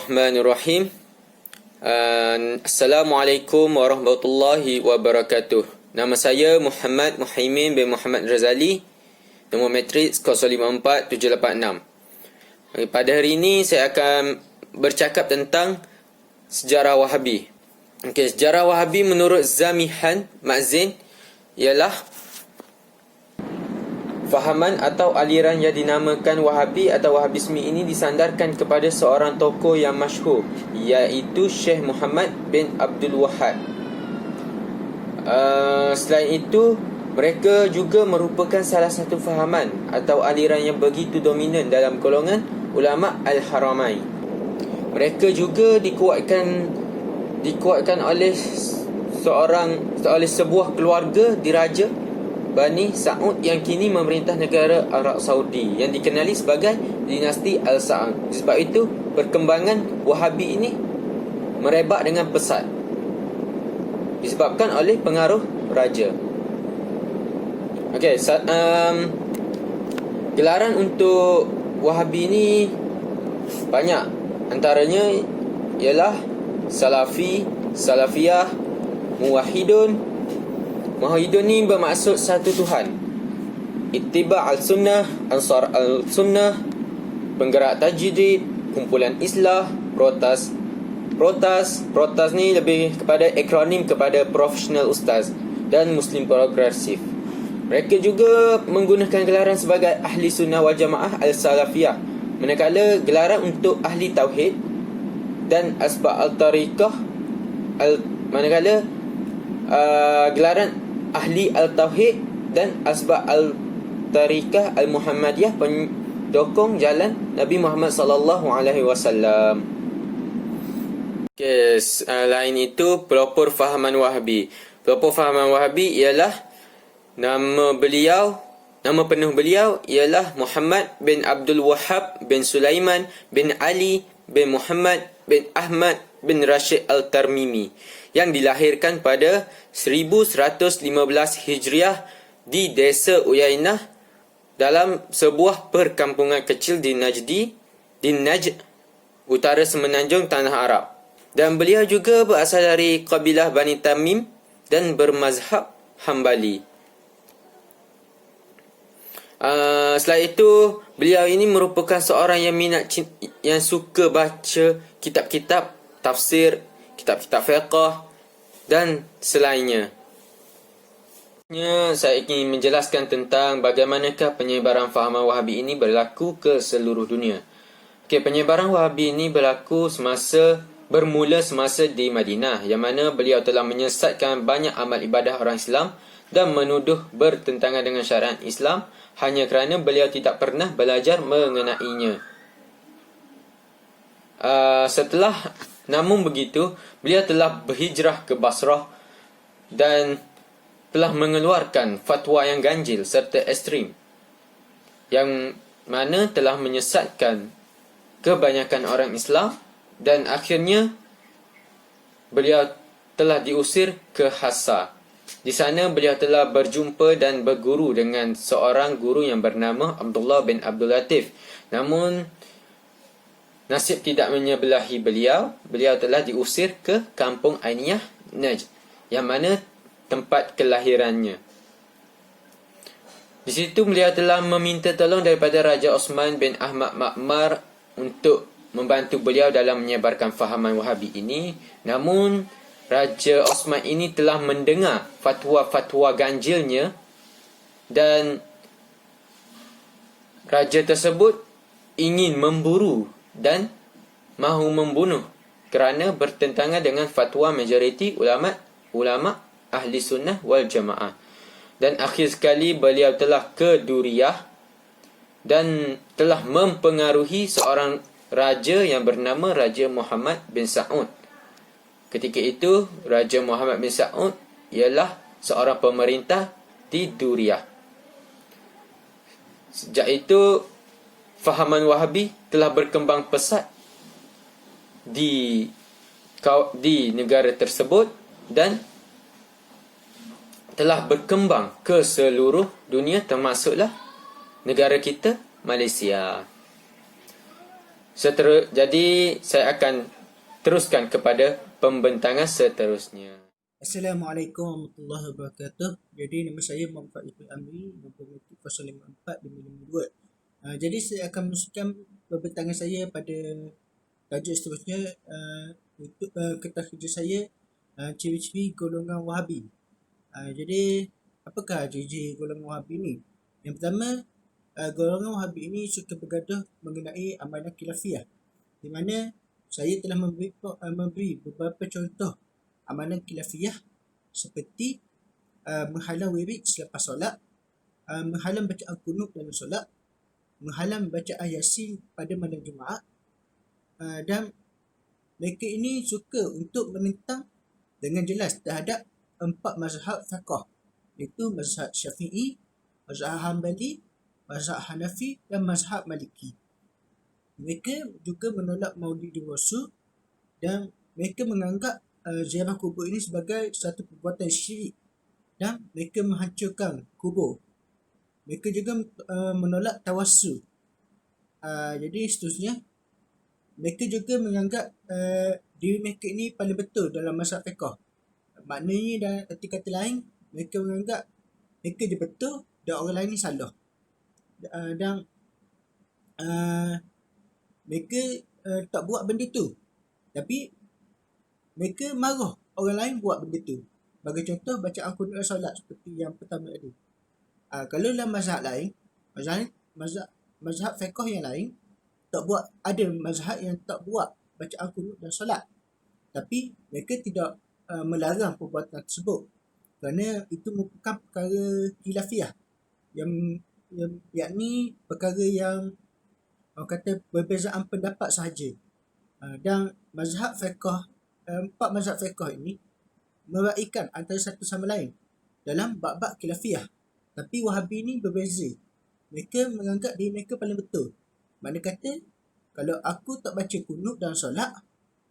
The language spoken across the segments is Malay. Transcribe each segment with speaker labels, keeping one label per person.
Speaker 1: Bismillahirrahmanirrahim. Assalamualaikum warahmatullahi wabarakatuh. Nama saya Muhammad Muhaimin bin Muhammad Razali. Nombor matriks 054786. Pada hari ini saya akan bercakap tentang sejarah Wahabi. Sejarah Wahabi menurut Zamihan Mazzin ialah fahaman atau aliran yang dinamakan Wahabi atau Wahabisme ini disandarkan kepada seorang tokoh yang masyhur, iaitu Syekh Muhammad bin Abdul Wahhab. Selain itu, mereka juga merupakan salah satu fahaman atau aliran yang begitu dominan dalam golongan ulama Al-Haramain. Mereka juga dikuatkan oleh sebuah keluarga diraja Bani Saud yang kini memerintah negara Arab Saudi yang dikenali sebagai dinasti Al-Saud. Sebab itu, perkembangan Wahabi ini merebak dengan pesat disebabkan oleh pengaruh raja. Gelaran untuk Wahabi ini banyak. Antaranya ialah Salafi, Salafiyah, Muwahhidun. Muwahhidun ni bermaksud satu Tuhan. Ittiba' al-sunnah, Ansar al-sunnah, penggerak tajdid, kumpulan islah, protas ni lebih kepada akronim kepada profesional ustaz, dan Muslim progresif. Mereka juga menggunakan gelaran sebagai ahli sunnah wal jamaah al-salafiyah, manakala gelaran untuk ahli tauhid dan asbab al-tariqah gelaran ahli al-tauhid dan asbab al-tariqah al-Muhammadiyah, pendokong jalan Nabi Muhammad sallallahu alaihi wasallam. Lain itu pelopor fahaman Wahabi. Pelopor fahaman Wahabi ialah nama penuh beliau ialah Muhammad bin Abdul Wahhab bin Sulaiman bin Ali bin Muhammad bin Ahmad bin Rashid Al-Tarmimi, yang dilahirkan pada 1115 Hijriah di desa Uyainah dalam sebuah perkampungan kecil di Najd, utara semenanjung tanah Arab. Dan beliau juga berasal dari kabilah Bani Tamim dan bermazhab Hambali. Selain itu, beliau ini merupakan seorang yang suka baca kitab-kitab tafsir, kitab-kitab fiqh dan selainnya. Saya ingin menjelaskan tentang bagaimanakah penyebaran fahaman Wahabi ini berlaku ke seluruh dunia. Penyebaran Wahabi ini bermula semasa di Madinah, yang mana beliau telah menyesatkan banyak amal ibadah orang Islam dan menuduh bertentangan dengan syariat Islam hanya kerana beliau tidak pernah belajar mengenainya. Namun begitu, beliau telah berhijrah ke Basrah dan telah mengeluarkan fatwa yang ganjil serta ekstrim, yang mana telah menyesatkan kebanyakan orang Islam, dan akhirnya beliau telah diusir ke Hassa. Di sana beliau telah berjumpa dan berguru dengan seorang guru yang bernama Abdullah bin Abdul Latif. Namun nasib tidak menyebelahi beliau. Beliau telah diusir ke kampung Ainiyah, Najd, yang mana tempat kelahirannya. Di situ beliau telah meminta tolong daripada Raja Osman bin Ahmad Ma'mar untuk membantu beliau dalam menyebarkan fahaman Wahabi ini. Namun Raja Osman ini telah mendengar fatwa-fatwa ganjilnya, dan raja tersebut ingin memburu dan mahu membunuh kerana bertentangan dengan fatwa majoriti ulama ahli sunnah wal jamaah. Dan akhir sekali beliau telah ke Duriyah dan telah mempengaruhi seorang raja yang bernama Raja Muhammad bin Saud. Ketika itu, Raja Muhammad bin Saud ialah seorang pemerintah di Duriyah. Sejak itu, fahaman Wahabi telah berkembang pesat di negara tersebut dan telah berkembang ke seluruh dunia, termasuklah negara kita, Malaysia. Jadi saya akan teruskan kepada pembentangan seterusnya.
Speaker 2: Assalamualaikum warahmatullahi wabarakatuh. Jadi nama saya Muhammad Iful Amri, nombor 054-552. Jadi saya akan meneruskan pembentangan saya pada tajuk seterusnya, untuk kertas kerja saya, ciri-ciri golongan Wahabi. Jadi apakah ciri-ciri golongan Wahabi ini? Yang pertama, golongan Wahabi ini suka bergaduh mengenai amanah khilafiyah, di mana saya telah memberi beberapa contoh amanah khilafiyah seperti menghalang wirid selepas solat, menghalang bacaan kunut dalam solat, menghalang bacaan yasin pada malam Jumaat, dan mereka ini suka untuk menentang dengan jelas terhadap 4 mazhab fiqh, iaitu mazhab Syafi'i, mazhab Hanbali, mazhab Hanafi dan mazhab Maliki. Mereka juga menolak Maulidin Rasul dan mereka menganggap ziarah kubur ini sebagai satu perbuatan syirik dan mereka menghancurkan kubur. Mereka juga menolak tawassul. Jadi seterusnya, mereka juga menganggap diri mereka ini paling betul dalam mazhab fiqh. Maknanya dalam arti kata lain, mereka menganggap mereka je betul dan orang lain ni salah. Dan mereka tak buat benda tu, tapi mereka marah orang lain buat benda tu. Bagi contoh, bacaan kunut solat seperti yang pertama tadi. Kalau dalam mazhab lain, mazhab fiqh yang lain, ada mazhab yang tak buat bacaan kunut dan solat, tapi mereka tidak melarang perbuatan tersebut kerana itu merupakan perkara khilafiyah yang yakni perkara yang orang kata perbezaan pendapat sahaja. Dan mazhab fiqh, 4 mazhab fiqh ini meraihkan antara satu sama lain dalam bab-bab khilafiyah. Tapi Wahabi ni berbeza. Mereka menganggap diri mereka paling betul. Mana kata, kalau aku tak baca kunut dalam solat,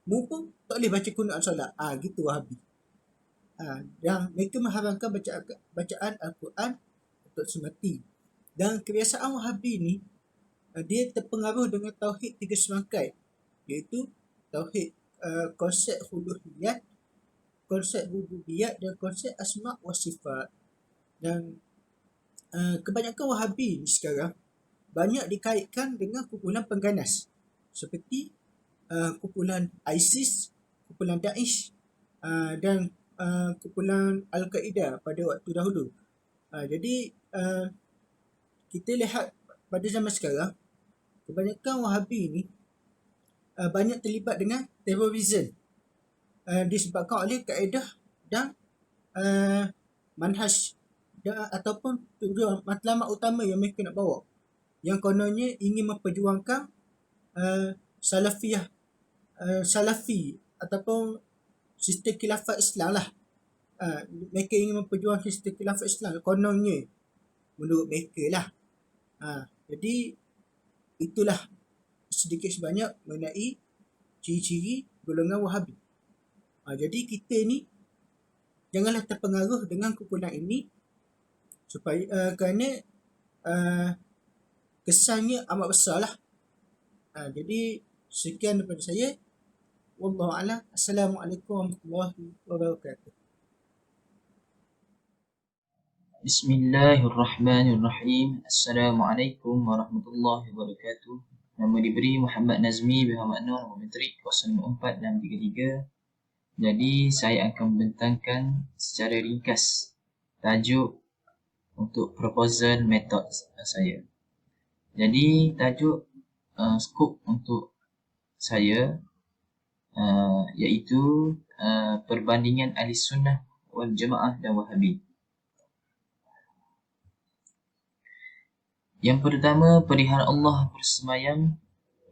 Speaker 2: mu pun tak boleh baca kunut dalam solat. Gitu Wahabi. Dan mereka mengharamkan bacaan Al-Quran untuk semati. Dan kebiasaan Wahabi ni, dia terpengaruh dengan tauhid 3 semangkai, iaitu tauhid konsep uluhiyat, konsep rububiyat dan konsep asma' wa sifat. Dan kebanyakan Wahabi ni sekarang banyak dikaitkan dengan kumpulan pengganas seperti kumpulan ISIS, kumpulan Daesh, dan kumpulan Al-Qaeda pada waktu dahulu. Jadi kita lihat pada zaman sekarang, kebanyakan Wahabi ni banyak terlibat dengan terorisme disebabkan oleh kaedah dan manhaj ataupun tujuan matlamat utama yang mereka nak bawa, yang kononnya ingin memperjuangkan salafi ataupun sistem khilafat Islam lah. Mereka ingin memperjuangkan sistem khilafat Islam kononnya, menurut mereka lah. Jadi itulah sedikit sebanyak mengenai ciri-ciri golongan Wahabi. Jadi kita ni janganlah terpengaruh dengan kumpulan ini supaya kerana kesannya amat besar lah. Jadi sekian daripada saya. Wallahu a'lam. Assalamualaikum warahmatullahi wabarakatuh.
Speaker 3: Bismillahirrahmanirrahim. Assalamualaikum warahmatullahi wabarakatuh. Nama diberi Muhammad Nazmi bin Muhammad Nur, nombor metrik 04633. Jadi saya akan membentangkan secara ringkas tajuk untuk proposal method saya. Jadi tajuk skop untuk saya iaitu perbandingan Ahli Sunnah wal Jamaah dan Wahabi. Yang pertama, perihal Allah bersemayam,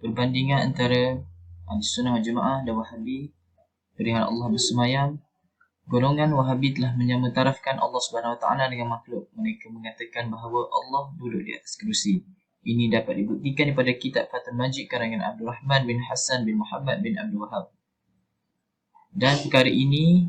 Speaker 3: perbandingan antara Ahli Sunnah wal Jamaah dan Wahabi. Perihal Allah bersemayam, golongan Wahabi telah menyamatarafkan Allah Subhanahu Wa Taala dengan makhluk. Mereka mengatakan bahawa Allah duduk di atas kerusi. Ini dapat dibuktikan daripada kitab Fathul Majid karangan Abdul Rahman bin Hassan bin Muhammad bin Abdul Wahab. Dan perkara ini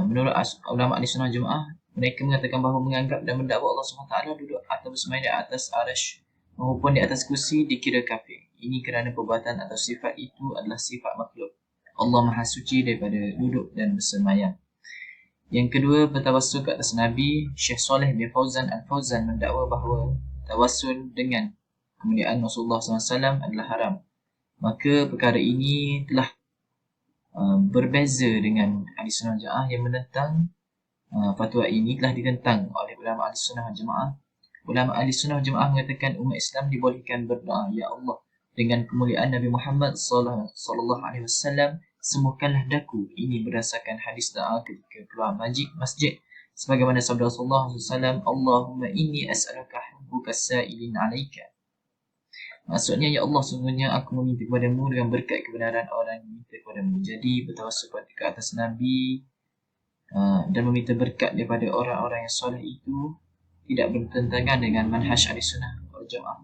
Speaker 3: menurut ulama Ahli Sunnah Jamaah, mereka mengatakan bahawa menganggap dan mendakwa Allah SWT duduk atau bersemayam di atas arash maupun di atas kursi dikira kafir. Ini kerana perbuatan atau sifat itu adalah sifat makhluk. Allah Maha Suci daripada duduk dan bersemayam. Yang kedua, bertawassul ke atas Nabi. Syekh Saleh bin Fauzan Al-Fauzan mendakwa bahawa tawassul dengan kemuliaan Rasulullah SAW adalah haram. Maka perkara ini telah berbeza dengan Ahli Sunnah Jamaah yang menentang fatwa ini telah ditentang oleh ulama Ahli Sunnah Jamaah. Ulama Ahli Sunnah Jamaah mengatakan umat Islam dibolehkan berdoa, Ya Allah, dengan kemuliaan Nabi Muhammad sallallahu alaihi wasallam, sembuhkanlah daku. Ini berdasarkan hadis doa ketika keluar masjid. Sebagaimana sabda Rasulullah SAW, Allahumma inni as'aluka hubbuka sa'ilin alaika. Maksudnya, Ya Allah, sungguhnya aku meminta kepadamu dengan berkat kebenaran orang yang meminta kepadamu. Jadi bertawassul ke atas Nabi dan meminta berkat daripada orang-orang yang soleh itu tidak bertentangan dengan manhaj Ahli Sunnah wal Jamaah.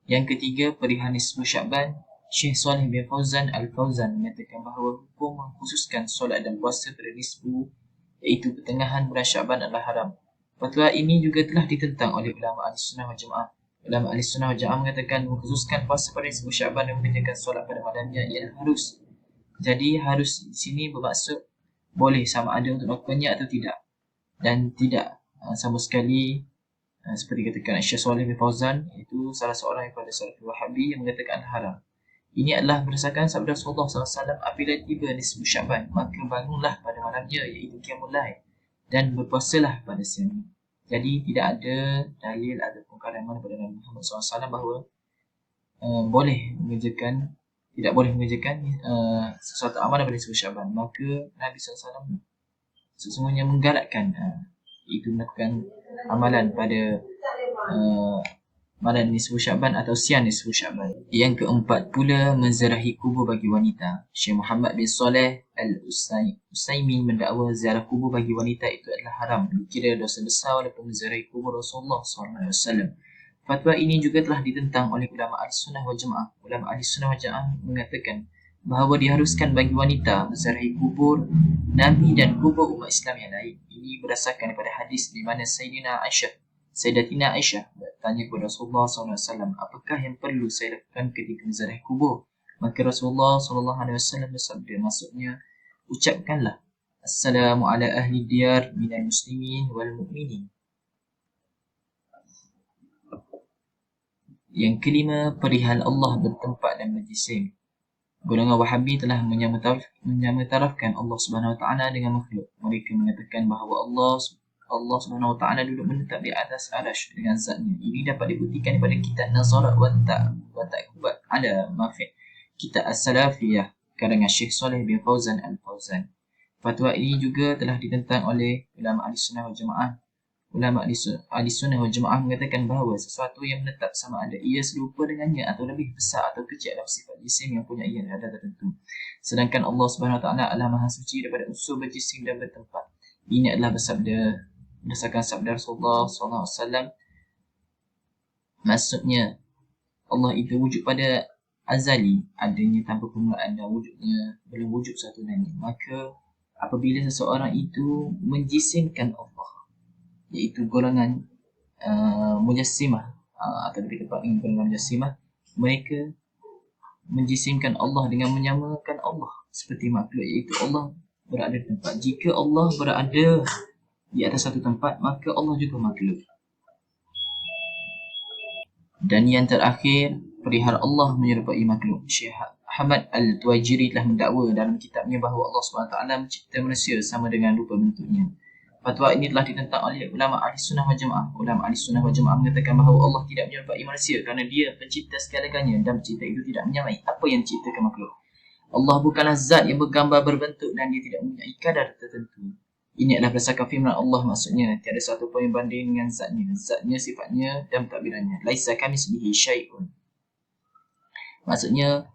Speaker 3: Yang ketiga, perihal nisfu Sya'ban. Syekh Saleh bin Fauzan Al-Fauzan menyatakan bahawa hukum mengkhususkan solat dan puasa pada nisfu, iaitu pertengahan bulan Sya'ban, adalah haram. Fatwa ini juga telah ditentang oleh ulama Ahli Sunnah wal Jamaah. Ulama Ahli Sunnah wal Jamaah mengatakan mengkhususkan puasa pada nisfu Sya'ban dan mengerjakan solat pada malamnya ialah harus. Jadi harus di sini bermaksud boleh sama ada untuk melakukannya atau tidak, dan tidak sama sekali seperti katakan Syekh Saleh bin Fauzan, iaitu salah seorang daripada Salafi Wahabi yang mengatakan haram. Ini adalah berdasarkan sabda Rasulullah SAW, apabila tiba nisfu Sya'ban, maka bangunlah pada malamnya, iaitu qiyamul lail, dan berpuasalah pada siangnya. Jadi tidak ada dalil atau perkataan mana pada Nabi Muhammad SAW bahawa tidak boleh mengerjakan sesuatu amalan pada nisfu Sya'ban. Maka Nabi SAW sesungguhnya menggalakkan itu melakukan amalan pada malam nisfu Sya'ban atau siang nisfu Sya'ban. Yang keempat pula, menziarahi kubur bagi wanita. Syekh Muhammad bin Saleh Al-Utsaimin mendakwa ziarah kubur bagi wanita itu adalah haram, dikira dosa besar walaupun menziarahi kubur Rasulullah SAW. Fatwa ini juga telah ditentang oleh ulama Ahli Sunnah wal Jamaah. Ulama Ahli Sunnah wal Jamaah mengatakan bahawa diharuskan bagi wanita menziarahi kubur Nabi dan kubur umat Islam yang lain. Ini berdasarkan daripada hadis di mana Sayyidatina Aisyah bertanya kepada Rasulullah SAW, apakah yang perlu saya lakukan ketika menziarahi kubur? Maka Rasulullah SAW bersabda, maksudnya, ucapkanlah Assalamu ala ahli diyar minal muslimin wal mu'minin. Yang kelima, perihal Allah bertempat dan berjisim. Golongan Wahabi telah menyamatarafkan Allah Subhanahu Wa Taala dengan makhluk. Mereka mengatakan bahawa Allah Subhanahu Wa Taala duduk menetap di atas arasy dengan zatnya. Ini dapat dibuktikan daripada kitab Nazarat wa Ta'qubat ala Mafi' kitab As-Salafiyah karangan Syekh Saleh bin Fauzan Al-Fauzan. Fatwa ini juga telah ditentang oleh ulama Ahli Sunnah wal Jamaah. Ulama Ahli Sunnah wal Jamaah mengatakan bahawa sesuatu yang menetap sama ada ia serupa dengannya atau lebih besar atau kecil adalah sifat jisim yang punya ada tertentu. Sedangkan Allah Subhanahu Wa Taala adalah Maha Suci daripada unsur berjisim dan bertempat. Ini adalah berdasarkan sabda Rasulullah SAW. Maksudnya Allah itu wujud pada azali, adanya tanpa permulaan, dan wujudnya belum wujud satu nanti. Maka apabila seseorang itu menjisimkan Allah, iaitu golongan Mujassimah atau lebih tepat dengan golongan Mujassimah, mereka menjisimkan Allah dengan menyamakan Allah seperti makhluk, iaitu Allah berada di tempat. Jika Allah berada di atas satu tempat, maka Allah juga makhluk. Dan yang terakhir, perihal Allah menyerupai makhluk. Syekh Ahmad Al-Tuwaijiri telah mendakwa dalam kitabnya bahawa Allah SWT mencipta manusia sama dengan rupa bentuknya. Fatwa ini telah ditentang oleh ulama Ahli Sunnah wal Jamaah. Ulama Ahli Sunnah wal Jamaah mengatakan bahawa Allah tidak menyerupai manusia kerana Dia pencipta segala-galanya, dan pencipta itu tidak menyamai apa yang diciptakan makhluk. Allah bukanlah zat yang bergambar berbentuk dan Dia tidak mempunyai kadar tertentu. Ini adalah berdasarkan firman Allah, maksudnya tiada satu pun yang banding dengan zatnya, sifatnya dan pentadbirannya. Laisa kamitslihi syai'un. Maksudnya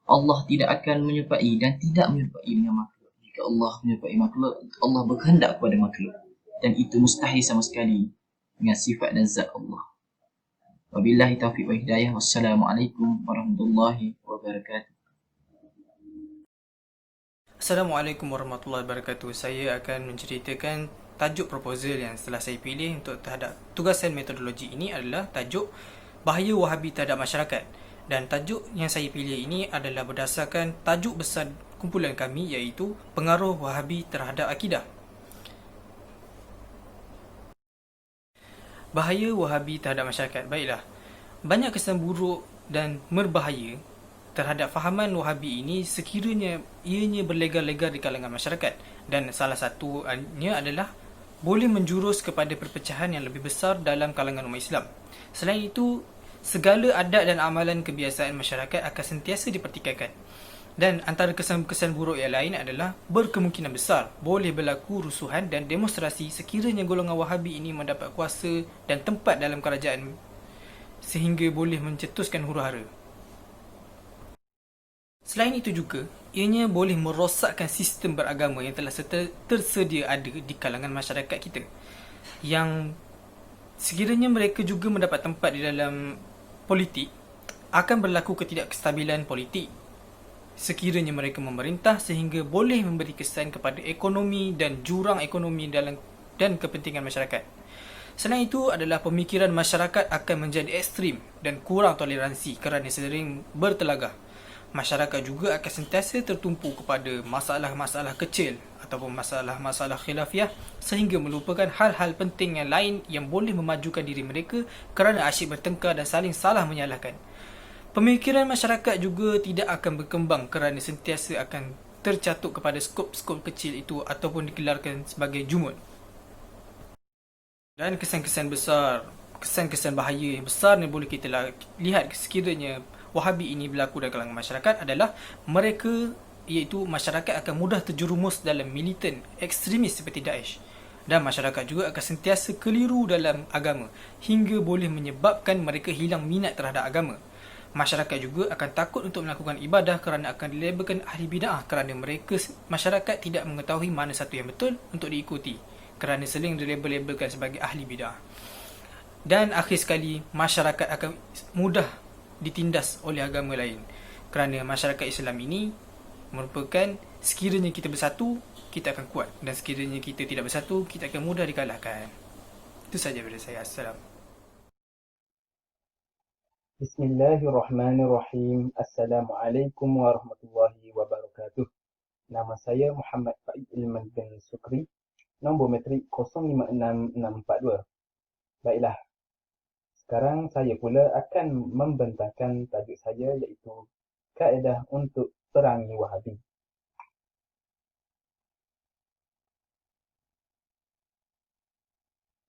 Speaker 3: Allah tidak akan menyerupai dan tidak menyerupai dengan makhluk. Jika Allah menyerupai makhluk, Allah berkehendak kepada makhluk, dan itu mustahil sama sekali dengan sifat dan zat Allah. Wabillahi taufiq wa hidayah. Wassalamualaikum warahmatullahi wabarakatuh.
Speaker 4: Assalamualaikum warahmatullahi wabarakatuh. Saya akan menceritakan tajuk proposal yang telah saya pilih untuk terhadap tugasan metodologi ini adalah tajuk bahaya Wahabi terhadap masyarakat. Dan tajuk yang saya pilih ini adalah berdasarkan tajuk besar kumpulan kami, iaitu pengaruh Wahabi terhadap akidah. Bahaya Wahabi terhadap masyarakat. Baiklah, banyak kesan buruk dan berbahaya terhadap fahaman Wahabi ini sekiranya ianya berlegar-legar di kalangan masyarakat, dan salah satunya adalah boleh menjurus kepada perpecahan yang lebih besar dalam kalangan umat Islam. Selain itu, segala adat dan amalan kebiasaan masyarakat akan sentiasa dipertikaikan. Dan antara kesan-kesan buruk yang lain adalah berkemungkinan besar boleh berlaku rusuhan dan demonstrasi sekiranya golongan Wahabi ini mendapat kuasa dan tempat dalam kerajaan, sehingga boleh mencetuskan huru-hara. Selain itu juga, ianya boleh merosakkan sistem beragama yang telah tersedia ada di kalangan masyarakat kita, yang sekiranya mereka juga mendapat tempat di dalam politik, akan berlaku ketidakstabilan politik sekiranya mereka memerintah, sehingga boleh memberi kesan kepada ekonomi dan jurang ekonomi dan kepentingan masyarakat. Selain itu adalah pemikiran masyarakat akan menjadi ekstrim dan kurang toleransi kerana sering bertelagah. Masyarakat juga akan sentiasa tertumpu kepada masalah-masalah kecil ataupun masalah-masalah khilafiah, sehingga melupakan hal-hal penting yang lain yang boleh memajukan diri mereka kerana asyik bertengkar dan saling salah menyalahkan. Pemikiran masyarakat juga tidak akan berkembang kerana sentiasa akan tercatuk kepada skop-skop kecil itu ataupun digelarkan sebagai jumud. Dan kesan-kesan bahaya yang besar yang boleh kita lihat sekiranya Wahabi ini berlaku dalam kalangan masyarakat adalah mereka, iaitu masyarakat akan mudah terjerumus dalam militan ekstremis seperti Daesh. Dan masyarakat juga akan sentiasa keliru dalam agama hingga boleh menyebabkan mereka hilang minat terhadap agama. Masyarakat juga akan takut untuk melakukan ibadah kerana akan dilabelkan ahli bid'ah kerana masyarakat tidak mengetahui mana satu yang betul untuk diikuti kerana sering dilabelkan sebagai ahli bid'ah. Dan akhir sekali, masyarakat akan mudah ditindas oleh agama lain kerana masyarakat Islam ini merupakan sekiranya kita bersatu, kita akan kuat, dan sekiranya kita tidak bersatu, kita akan mudah dikalahkan. Itu saja dari saya. Assalamualaikum.
Speaker 5: Bismillahirrahmanirrahim. Assalamualaikum warahmatullahi wabarakatuh. Nama saya Muhammad Faid Ilman bin Sukri, nombor metrik 056642. Baiklah, sekarang saya pula akan membentangkan tajuk saya, iaitu kaedah untuk perangi Wahabi.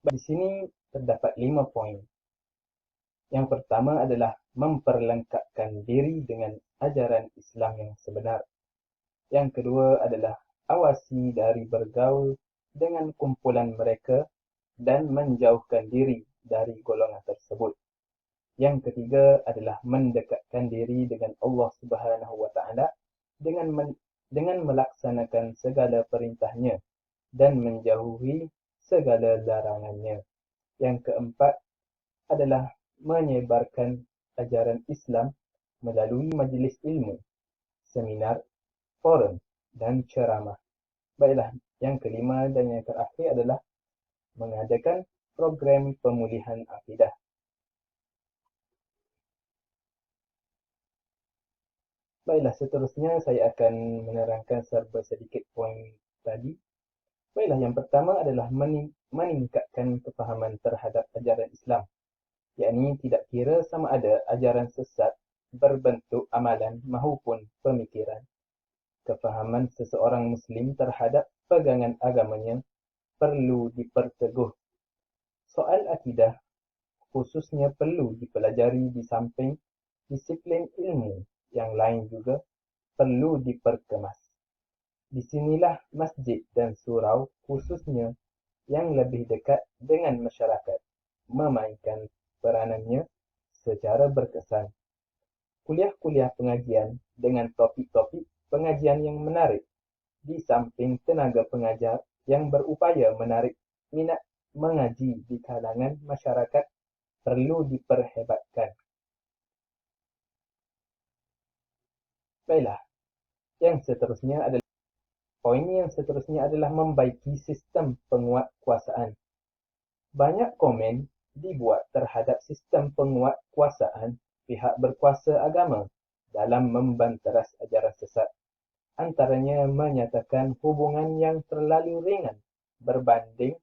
Speaker 5: Di sini terdapat 5 poin. Yang pertama adalah memperlengkapkan diri dengan ajaran Islam yang sebenar. Yang kedua adalah awasi dari bergaul dengan kumpulan mereka dan menjauhkan diri dari golongan tersebut. Yang ketiga adalah mendekatkan diri dengan Allah Subhanahu wa taala dengan melaksanakan segala perintahnya dan menjauhi segala larangannya. Yang keempat adalah menyebarkan ajaran Islam melalui majlis ilmu, seminar, forum, dan ceramah. Baiklah, yang kelima dan yang terakhir adalah mengadakan program pemulihan akidah. Baiklah, seterusnya saya akan menerangkan serba sedikit poin tadi. Baiklah, yang pertama adalah meningkatkan kefahaman terhadap ajaran Islam, yakni tidak kira sama ada ajaran sesat berbentuk amalan maupun pemikiran. Kefahaman seseorang Muslim terhadap pegangan agamanya perlu diperteguh. Soal akidah khususnya perlu dipelajari di samping disiplin ilmu yang lain juga perlu diperkemas. Di sinilah masjid dan surau khususnya yang lebih dekat dengan masyarakat memainkan peranannya secara berkesan. Kuliah-kuliah pengajian dengan topik-topik pengajian yang menarik, di samping tenaga pengajar yang berupaya menarik minat mengaji di kalangan masyarakat perlu diperhebatkan. Baiklah, poin yang seterusnya adalah membaiki sistem penguatkuasaan. Banyak komen dibuat terhadap sistem penguatkuasaan pihak berkuasa agama dalam membanteras ajaran sesat. Antaranya menyatakan hubungan yang terlalu ringan berbanding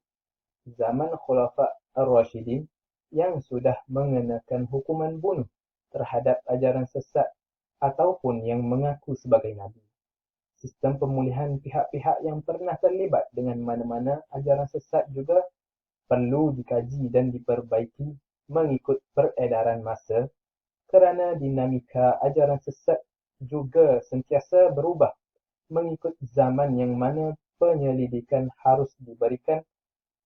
Speaker 5: zaman Khulafa' Ar-Rashidin yang sudah mengenakan hukuman bunuh terhadap ajaran sesat ataupun yang mengaku sebagai nabi. Sistem pemulihan pihak-pihak yang pernah terlibat dengan mana-mana ajaran sesat juga perlu dikaji dan diperbaiki mengikut peredaran masa kerana dinamika ajaran sesat juga sentiasa berubah mengikut zaman yang mana penyelidikan harus diberikan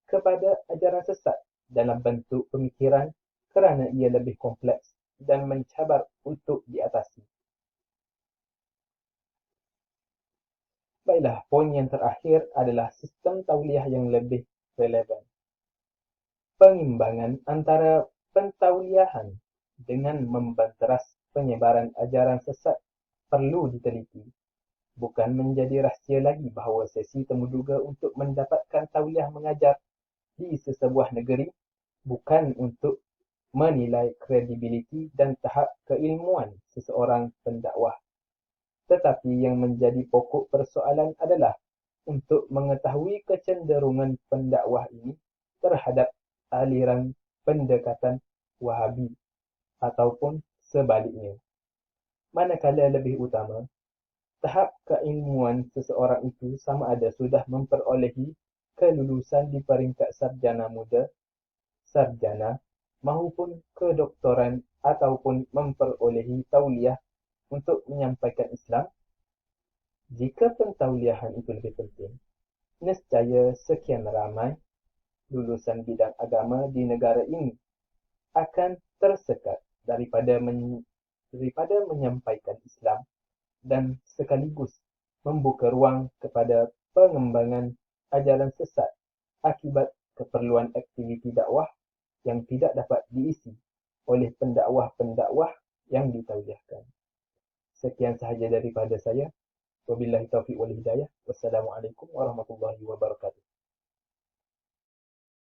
Speaker 5: kepada ajaran sesat dalam bentuk pemikiran kerana ia lebih kompleks dan mencabar untuk diatasi. Baiklah, poin yang terakhir adalah sistem tauliah yang lebih relevan. Pengimbangan antara pentauliahan dengan membanteras penyebaran ajaran sesat perlu diteliti. Bukan menjadi rahsia lagi bahawa sesi temuduga untuk mendapatkan tauliah mengajar di sesebuah negeri bukan untuk menilai kredibiliti dan tahap keilmuan seseorang pendakwah. Tetapi yang menjadi pokok persoalan adalah untuk mengetahui kecenderungan pendakwah ini terhadap aliran pendekatan Wahabi ataupun sebaliknya. Manakala lebih utama, tahap keilmuan seseorang itu sama ada sudah memperolehi kelulusan di peringkat sarjana muda, sarjana, maupun kedoktoran ataupun memperolehi tauliah untuk menyampaikan Islam. Jika pentauliahan itu lebih penting, nescaya sekian ramai lulusan bidang agama di negara ini akan tersekat daripada menyampaikan Islam dan sekaligus membuka ruang kepada pengembangan ajaran sesat akibat keperluan aktiviti dakwah yang tidak dapat diisi oleh pendakwah-pendakwah yang ditauliahkan. Sekian sahaja daripada saya. Wabillahi taufiq wal hidayah. Wassalamualaikum warahmatullahi wabarakatuh.